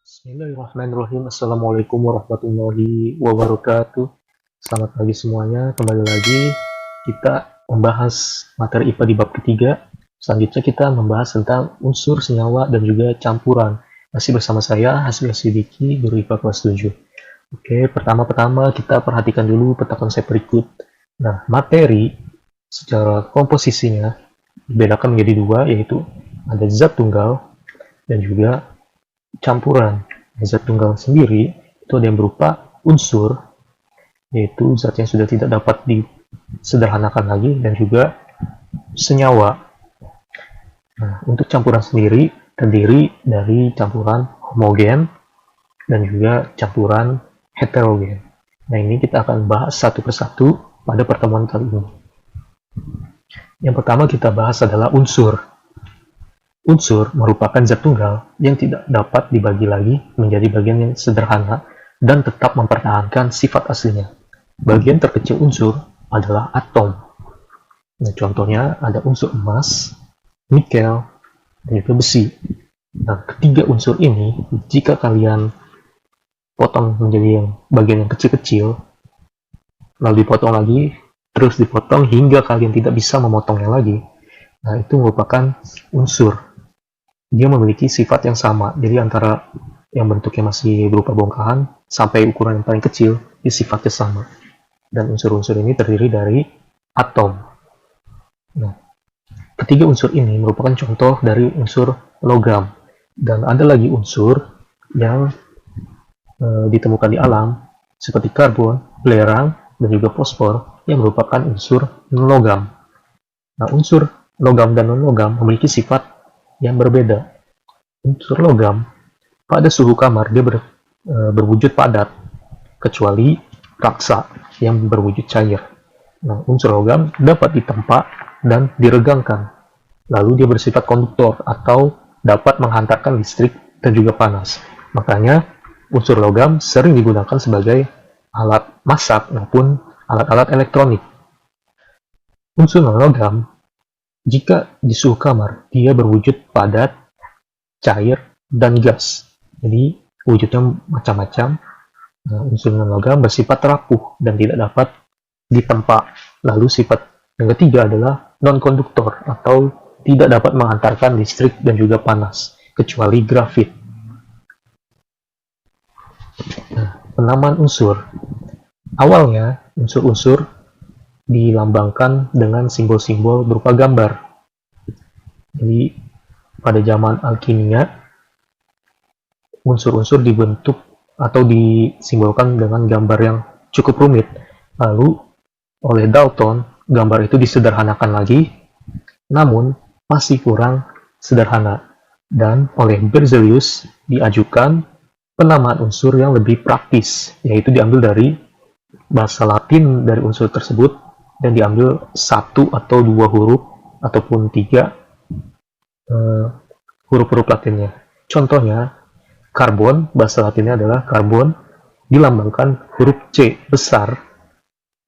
Bismillahirrahmanirrahim. Assalamualaikum warahmatullahi wabarakatuh. Selamat pagi semuanya. Kembali lagi kita membahas materi IPA di bab ketiga. Selanjutnya kita membahas tentang unsur, senyawa, dan juga campuran. Masih bersama saya, Hasbi Sidiki, guru IPA kelas 7. Oke, pertama-tama kita perhatikan dulu peta konsep berikut. Nah, materi secara komposisinya dibedakan menjadi dua, yaitu ada zat tunggal dan juga campuran. Zat tunggal sendiri itu ada yang berupa unsur, yaitu zat yang sudah tidak dapat disederhanakan lagi, dan juga senyawa. Nah, untuk campuran sendiri terdiri dari campuran homogen dan juga campuran heterogen. Nah, ini kita akan bahas satu persatu pada pertemuan kali ini. Yang pertama kita bahas adalah unsur. Unsur merupakan zat tunggal yang tidak dapat dibagi lagi menjadi bagian yang sederhana dan tetap mempertahankan sifat aslinya. Bagian terkecil unsur adalah atom. Nah, contohnya ada unsur emas, nikel, dan juga besi. Nah, ketiga unsur ini, jika kalian potong menjadi bagian yang kecil-kecil, lalu dipotong lagi, terus dipotong hingga kalian tidak bisa memotongnya lagi, nah itu merupakan unsur. Dia memiliki sifat yang sama, jadi antara yang bentuknya masih berupa bongkahan sampai ukuran yang paling kecil, dia sifatnya sama. Dan unsur-unsur ini terdiri dari atom. Nah, ketiga unsur ini merupakan contoh dari unsur logam. Dan ada lagi unsur yang ditemukan di alam, seperti karbon, belerang, dan juga fosfor, yang merupakan unsur non-logam. Nah, unsur logam dan non-logam memiliki sifat yang berbeda. Unsur logam pada suhu kamar dia berwujud padat, kecuali raksa yang berwujud cair. Nah, unsur logam dapat ditempa dan diregangkan, lalu dia bersifat konduktor atau dapat menghantarkan listrik dan juga panas. Makanya unsur logam sering digunakan sebagai alat masak maupun alat-alat elektronik. Unsur non-logam jika di suhu kamar, dia berwujud padat, cair, dan gas. Jadi, wujudnya macam-macam. Nah, unsur non-logam bersifat rapuh dan tidak dapat ditempa. Lalu, sifat yang ketiga adalah non-konduktor atau tidak dapat menghantarkan listrik dan juga panas, kecuali grafit. Nah, penamaan unsur. Awalnya, unsur-unsur dilambangkan dengan simbol-simbol berupa gambar. Jadi, pada zaman alkimia, unsur-unsur dibentuk atau disimbolkan dengan gambar yang cukup rumit. Lalu, oleh Dalton, gambar itu disederhanakan lagi, namun masih kurang sederhana. Dan oleh Berzelius diajukan penamaan unsur yang lebih praktis, yaitu diambil dari bahasa Latin dari unsur tersebut, dan diambil satu atau dua huruf ataupun tiga huruf-huruf Latinnya. Contohnya, karbon, bahasa Latinnya adalah karbon, dilambangkan huruf C besar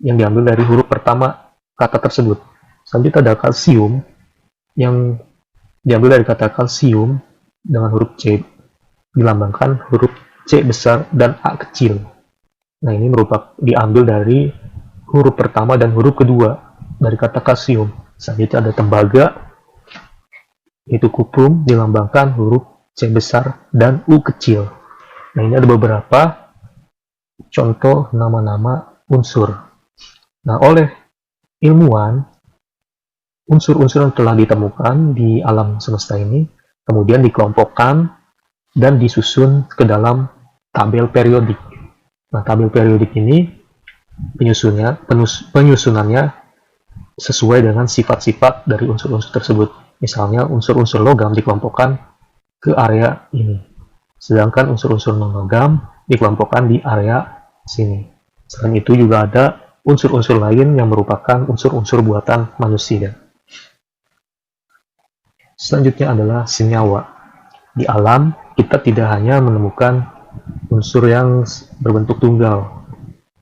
yang diambil dari huruf pertama kata tersebut. Selanjutnya ada kalsium yang diambil dari kata kalsium dengan huruf C, dilambangkan huruf C besar dan A kecil. Nah, ini diambil dari huruf pertama dan huruf kedua dari kata kalsium. Selanjutnya ada tembaga, yaitu kuprum, dilambangkan huruf C besar dan U kecil. Nah, ini ada beberapa contoh nama-nama unsur. Nah, oleh ilmuwan, unsur-unsur yang telah ditemukan di alam semesta ini kemudian dikelompokkan dan disusun ke dalam tabel periodik. Nah, tabel periodik ini penyusunannya sesuai dengan sifat-sifat dari unsur-unsur tersebut. Misalnya, unsur-unsur logam dikelompokkan ke area ini, sedangkan unsur-unsur non-logam dikelompokkan di area sini. Selain itu juga ada unsur-unsur lain yang merupakan unsur-unsur buatan manusia. Selanjutnya adalah senyawa. Di alam, kita tidak hanya menemukan unsur yang berbentuk tunggal,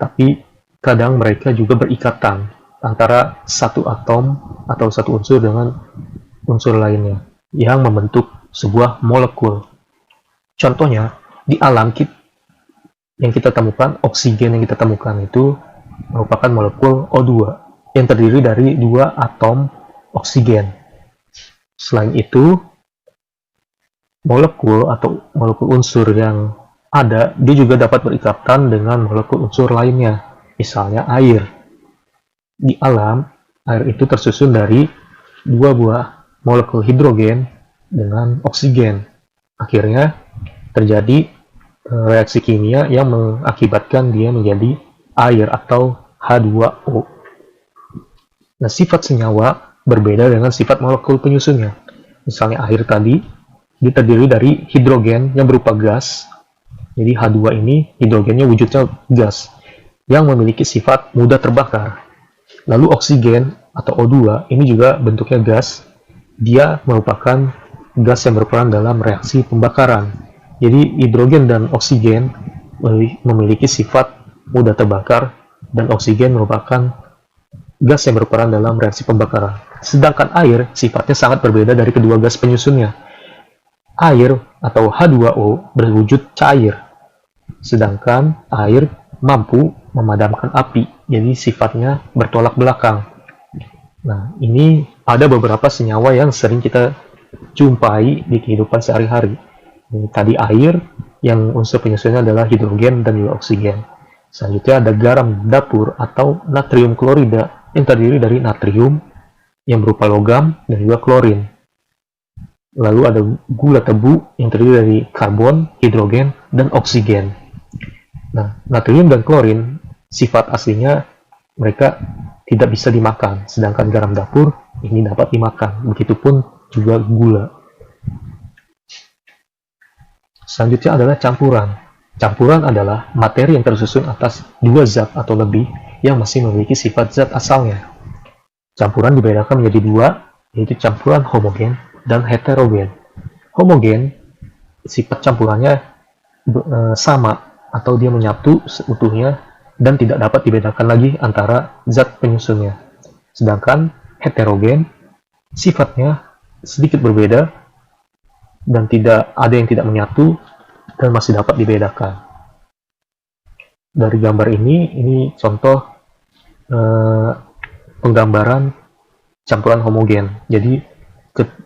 tapi kadang mereka juga berikatan antara satu atom atau satu unsur dengan unsur lainnya yang membentuk sebuah molekul. Contohnya, Di alam yang kita temukan, oksigen yang kita temukan itu merupakan molekul O2 yang terdiri dari 2 atom oksigen. Selain itu, molekul atau molekul unsur yang ada, dia juga dapat berikatan dengan molekul unsur lainnya, misalnya air. Di alam, air itu tersusun dari 2 buah molekul hidrogen dengan oksigen. Akhirnya terjadi reaksi kimia yang mengakibatkan dia menjadi air atau H2O. Nah, sifat senyawa berbeda dengan sifat molekul penyusunnya. Misalnya air tadi, dia terdiri dari hidrogen yang berupa gas. Jadi H2 ini hidrogennya wujudnya gas yang memiliki sifat mudah terbakar. Lalu oksigen atau O2 ini juga bentuknya gas. Dia merupakan gas yang berperan dalam reaksi pembakaran. Jadi hidrogen dan oksigen memiliki sifat mudah terbakar dan oksigen merupakan gas yang berperan dalam reaksi pembakaran. Sedangkan air sifatnya sangat berbeda dari kedua gas penyusunnya. Air atau H2O berwujud cair, sedangkan air mampu memadamkan api, jadi sifatnya bertolak belakang. Nah, ini ada beberapa senyawa yang sering kita jumpai di kehidupan sehari-hari. Tadi air, yang unsur penyusunnya adalah hidrogen dan juga oksigen. Selanjutnya ada garam dapur atau natrium klorida yang terdiri dari natrium yang berupa logam dan juga klorin. Lalu ada gula tebu yang terdiri dari karbon, hidrogen, dan oksigen. Nah, natrium dan klorin sifat aslinya mereka tidak bisa dimakan, sedangkan garam dapur ini dapat dimakan. Begitupun juga gula. Selanjutnya adalah campuran. Campuran adalah materi yang tersusun atas 2 zat atau lebih yang masih memiliki sifat zat asalnya. Campuran dibedakan menjadi 2, yaitu campuran homogen dan heterogen. Homogen, sifat campurannya sama atau dia menyatu seutuhnya dan tidak dapat dibedakan lagi antara zat penyusunnya. Sedangkan heterogen, sifatnya sedikit berbeda dan tidak ada yang tidak menyatu dan masih dapat dibedakan. Dari gambar ini contoh penggambaran campuran homogen. Jadi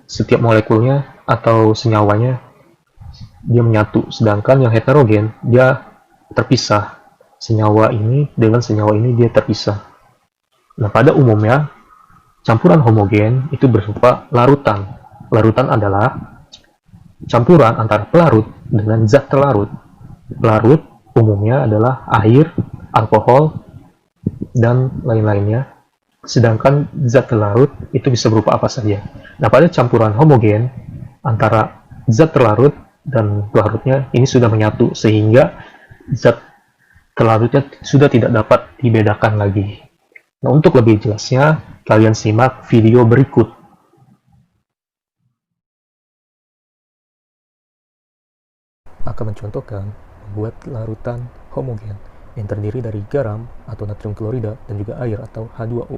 setiap molekulnya atau senyawanya dia menyatu, sedangkan yang heterogen dia terpisah. Senyawa ini dengan senyawa ini dia terpisah. Nah, pada umumnya campuran homogen itu berupa larutan. Larutan adalah campuran antara pelarut dengan zat terlarut. Pelarut umumnya adalah air, alkohol, dan lain-lainnya. Sedangkan zat terlarut itu bisa berupa apa saja. Nah, pada campuran homogen antara zat terlarut dan pelarutnya ini sudah menyatu sehingga zat terlarutnya sudah tidak dapat dibedakan lagi. Nah, untuk lebih jelasnya, kalian simak video berikut. Akan mencontohkan membuat larutan homogen yang terdiri dari garam atau natrium klorida dan juga air atau H2O.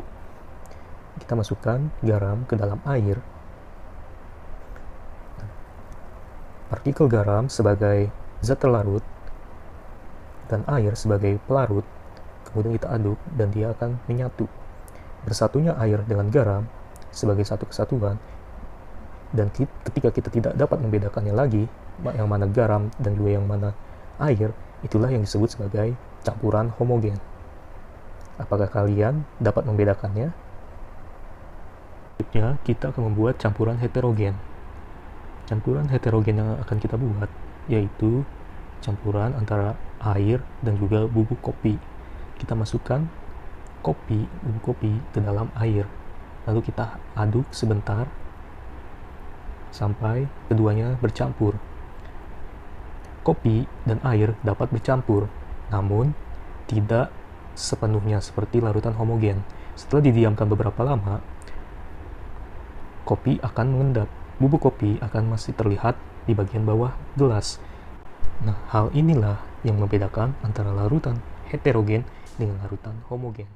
Kita masukkan garam ke dalam air. Partikel garam sebagai zat terlarut dan air sebagai pelarut, kemudian kita aduk dan dia akan menyatu. Bersatunya air dengan garam sebagai satu kesatuan, dan ketika kita tidak dapat membedakannya lagi, yang mana garam dan juga yang mana air, itulah yang disebut sebagai campuran homogen. Apakah kalian dapat membedakannya? Selanjutnya, kita akan membuat campuran heterogen. Campuran heterogen yang akan kita buat yaitu campuran antara air dan juga bubuk kopi. Kita masukkan bubuk kopi ke dalam air, lalu kita aduk sebentar sampai keduanya bercampur. Kopi dan air dapat bercampur, namun tidak sepenuhnya seperti larutan homogen. Setelah didiamkan beberapa lama, kopi akan mengendap. Bubuk kopi akan masih terlihat di bagian bawah gelas. Nah, hal inilah yang membedakan antara larutan heterogen dengan larutan homogen.